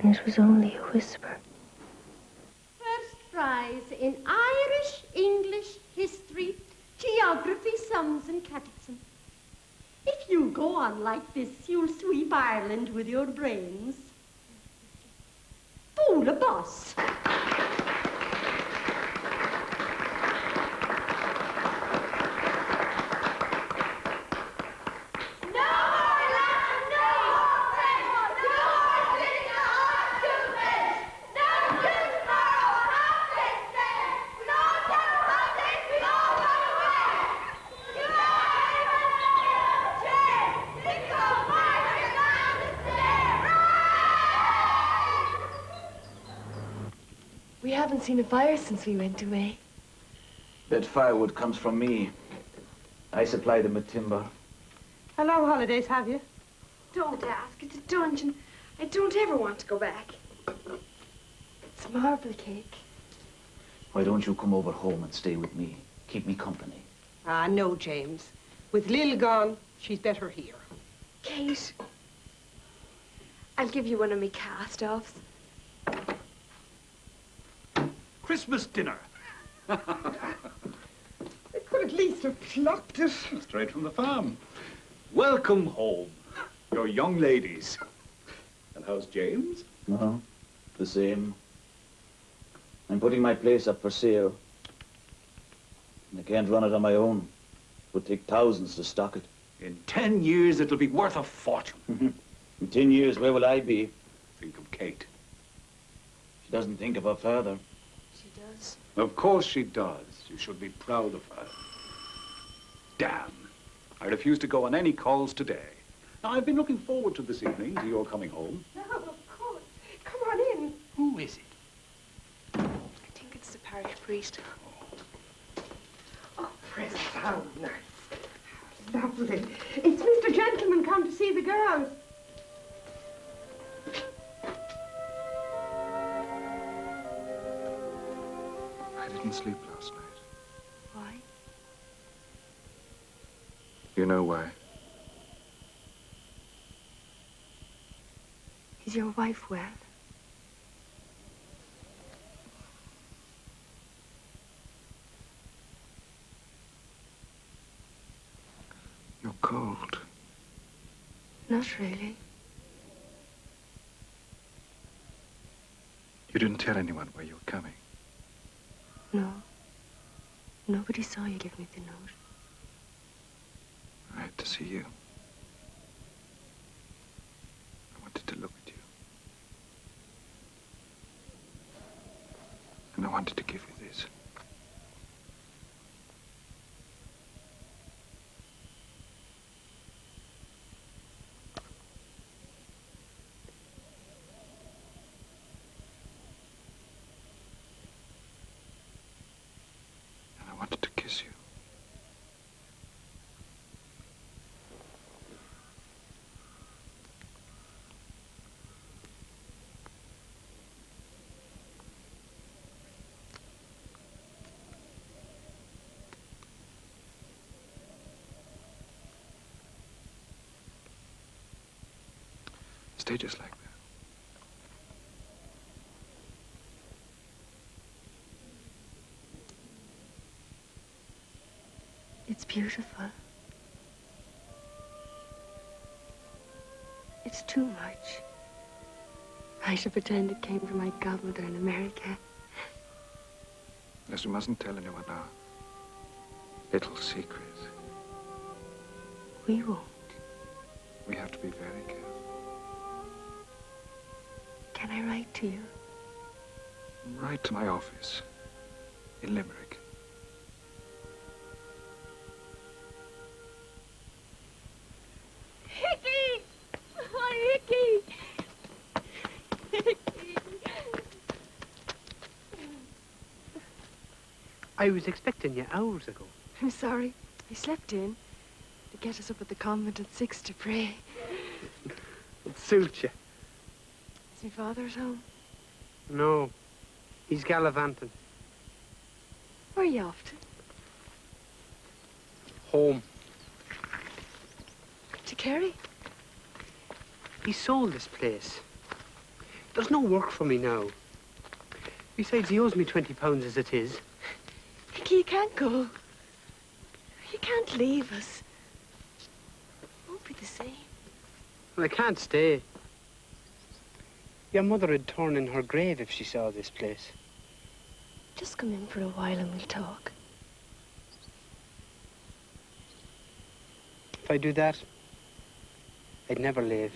And it was only a whisper. First prize in Irish, English, history, geography, sums and catechism. If you go on like this, you'll sweep Ireland with your brains. Fool a boss. We haven't seen a fire since we went away. That firewood comes from me. I supply them with timber. How long holidays have you? Don't ask. It's a dungeon. I don't ever want to go back. It's marble cake. Why don't you come over home and stay with me? Keep me company. Ah, no, James. With Lil gone, she's better here. Kate, I'll give you one of me cast-offs. Christmas dinner. I could at least have plucked it. Straight from the farm. Welcome home, your young ladies. And how's James? The same. I'm putting my place up for sale. I can't run it on my own. It would take thousands to stock it. In 10 years, it'll be worth a fortune. In 10 years, where will I be? Think of Kate. She doesn't think of her father. She does. Of course she does. You should be proud of her. Damn. I refuse to go on any calls today. Now, I've been looking forward to this evening, to your coming home. No, of course. Come on in. Who is it? I think it's the parish priest. Oh, Chris, how nice. Lovely. It's Mr. Gentleman come to see the girls. I didn't sleep last night. Why? You know why? Is your wife well? You're cold. Not really. You didn't tell anyone where you were coming. No. Nobody saw you give me the note. I had to see you. I wanted to look at you. And I wanted to give you this. And I wanted to kiss you. Stay just like that. It's beautiful. It's too much. I should pretend it came from my godmother in America. Yes, we mustn't tell anyone our little secret. We won't. We have to be very careful. Can I write to you? Right to my office in Limerick. Hickey! Oh, Hickey! Hickey! I was expecting you hours ago. I'm sorry. I slept in to get us up at the convent at 6 to pray. It suits you. Is my father at home? No, he's gallivanting. Where are you off to? Home. To Kerry? He sold this place. There's no work for me now. Besides, he owes me £20 as it is. Nicky, you can't go. You can't leave us. It won't be the same. Well, I can't stay. Your mother would turn in her grave if she saw this place. Just come in for a while and we'll talk. If I do that, I'd never leave.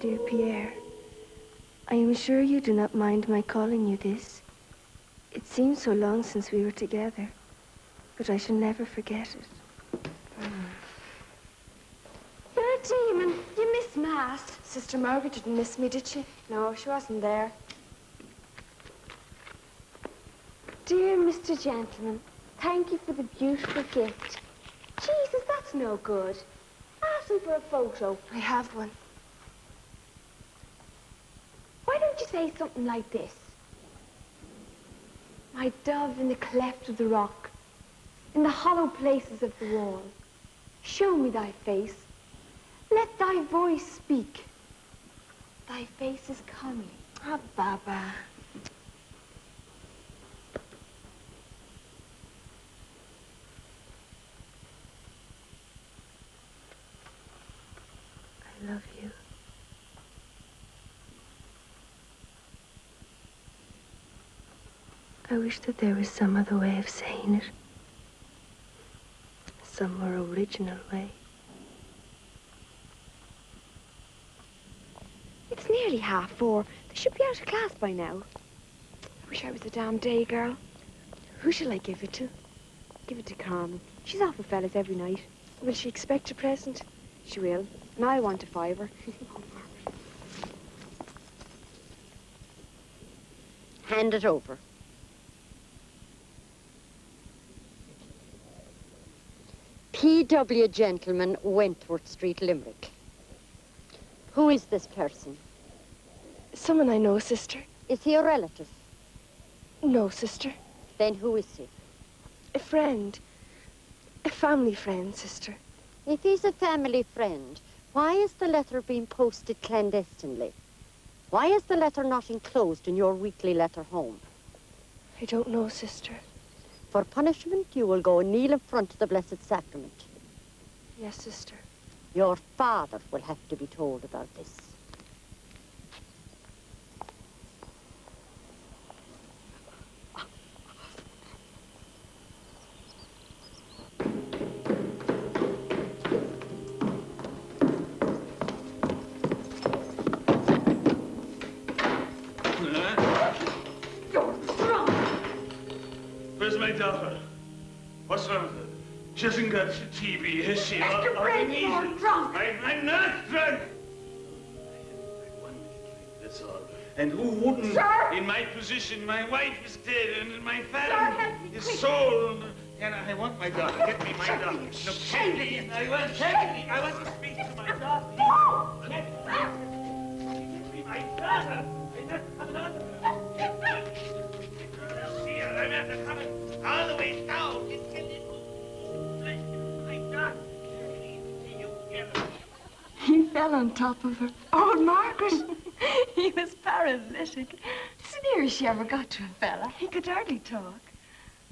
Dear Pierre, I am sure you do not mind my calling you this. It seems so long since we were together, but I shall never forget it. You're a demon. You missed Mass. Sister Margaret didn't miss me, did she? No, she wasn't there. Dear Mr. Gentleman, thank you for the beautiful gift. Jesus, that's no good. Ask him for a photo. I have one. Why don't you say something like this? My dove in the cleft of the rock, in the hollow places of the wall, show me thy face. Let thy voice speak. Thy face is comely. Ah, Baba. I love you. I wish that there was some other way of saying it. Some more original way. It's nearly 4:30. They should be out of class by now. I wish I was a damn day girl. Who shall I give it to? Give it to Carmen. She's off with fellas every night. Will she expect a present? She will. And I want a fiver. Hand it over. P.W. Gentleman, Wentworth Street, Limerick. Who is this person? Someone I know, sister. Is he a relative? No, sister. Then who is he? A friend. A family friend, sister. If he's a family friend, why is the letter being posted clandestinely? Why is the letter not enclosed in your weekly letter home? I don't know, sister. For punishment, you will go and kneel in front of the Blessed Sacrament. Yes, sister. Your father will have to be told about this. You're drunk. Where's my daughter? What's wrong with her? She hasn't got TB, has she? Mr. Brent, you're drunk. I'm not drunk. I had one little drink, that's all. And who wouldn't? Sir! In my position, my wife is dead, and my father help me, is quick. sold. And I want my daughter. Get me my Sir, daughter. you No, shame take me. I want to speak to my daughter. No! Get me my daughter. I just come on. See her, I'm after coming all the way down. My daughter. You get her. He fell on top of her. Oh, Margaret! He was paralytic. It's the nearest she ever got to a fella. He could hardly talk.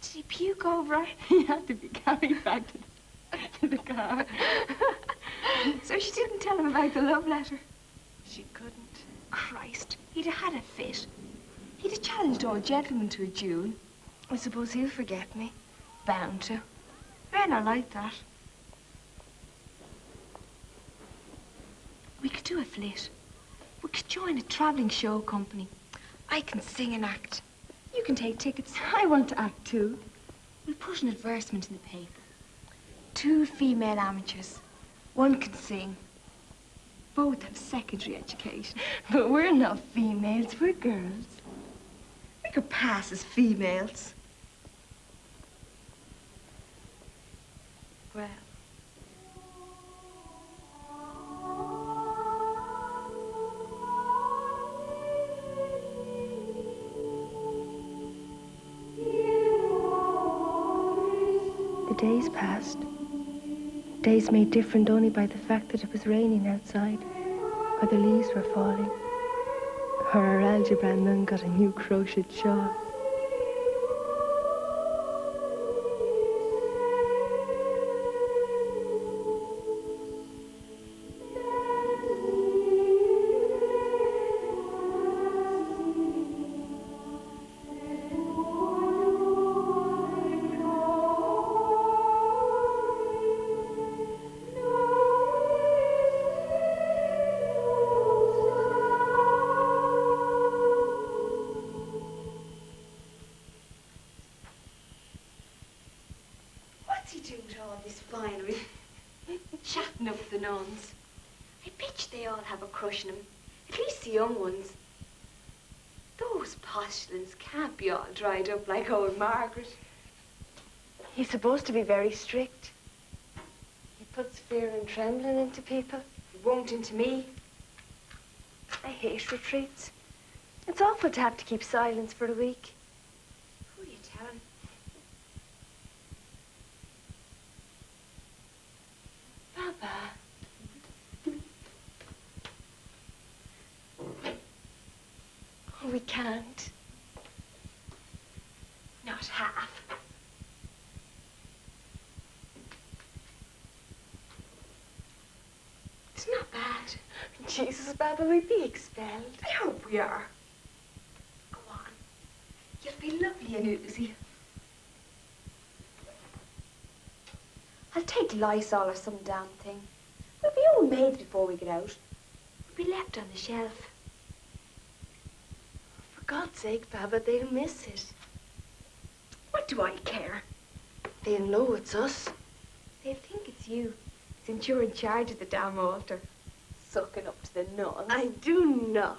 Did he puke over her? He had to be carried back to the car. So she didn't tell him about the love letter. She couldn't. Christ, he'd have had a fit. He'd have challenged old gentleman to a duel. I suppose he'll forget me. Bound to. Men are like that. We could do a flit. We could join a traveling show company. I can sing and act. You can take tickets. I want to act too. We'll put an advertisement in the paper. 2 female amateurs. One can sing. Both have secondary education. But we're not females, we're girls. We could pass as females. Well. The days passed. Days made different only by the fact that it was raining outside, or the leaves were falling, or our algebra nun got a new crocheted shawl. What's he doing to all this finery? Chatting up the nuns. I bet you they all have a crush on him. At least the young ones. Those postulants can't be all dried up like old Margaret. He's supposed to be very strict. He puts fear and trembling into people. He won't into me. I hate retreats. It's awful to have to keep silence for a week. Who are you telling? Papa. Oh, we can't. Not half. It's not bad. Jesus, Baba, we'd be expelled. I hope we are. Go on. You'll be lovely and oozy. I'll take Lysol or some damn thing. We'll be old maids before we get out. We'll be left on the shelf. For God's sake, Baba, they'll miss it. What do I care? They'll know it's us. They'll think it's you, since you're in charge of the damn altar. Sucking up to the nuns. I do not.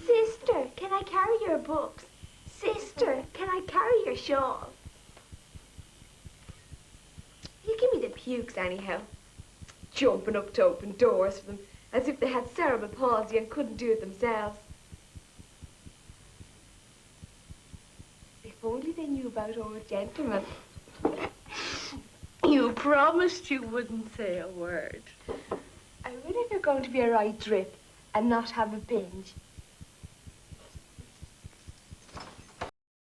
Sister, can I carry your books? Sister, can I carry your shawl? You give me the pukes anyhow. Jumping up to open doors for them as if they had cerebral palsy and couldn't do it themselves. If only they knew about old gentlemen. You promised you wouldn't say a word. I really they're going to be a right drip and not have a binge.